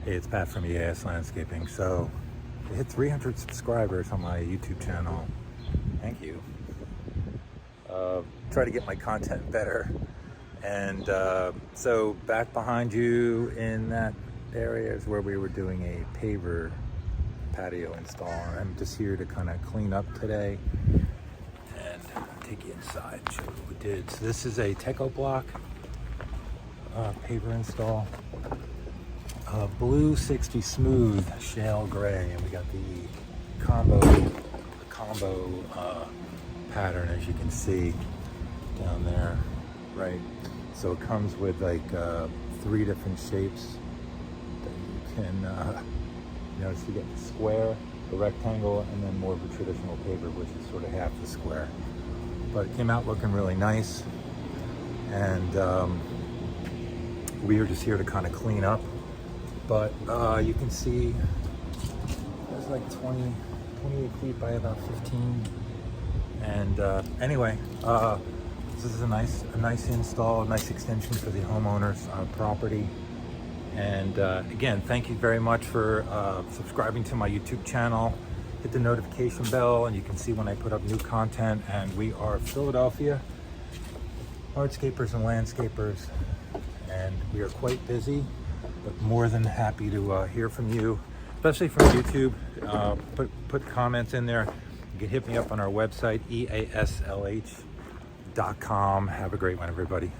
Hey, it's Pat from EAS Landscaping. So, I hit 300 subscribers on my YouTube channel. Thank you. Try to get my content better. And so, back behind you in that area is where we were doing a paver patio install. I'm just here to kind of clean up today and take you inside and show you what we did. So, this is a Techo-Bloc paver install. Blue 60 smooth shale gray, and we got the combo pattern, as you can see down there, right? So it comes with like 3 different shapes that you can notice. You get the square, the rectangle, and then more of a traditional paver, which is sort of half the square. But it came out looking really nice, and we are just here to kind of clean up. But you can see there's like 28 feet by about 15. And anyway, this is a nice install, a nice extension for the homeowners property. And again, thank you very much for subscribing to my YouTube channel. Hit the notification bell and you can see when I put up new content. And we are Philadelphia hardscapers and landscapers, and we are quite busy, but more than happy to hear from you, especially from YouTube. Put comments in there. You can hit me up on our website, easlh.com. Have a great one, everybody.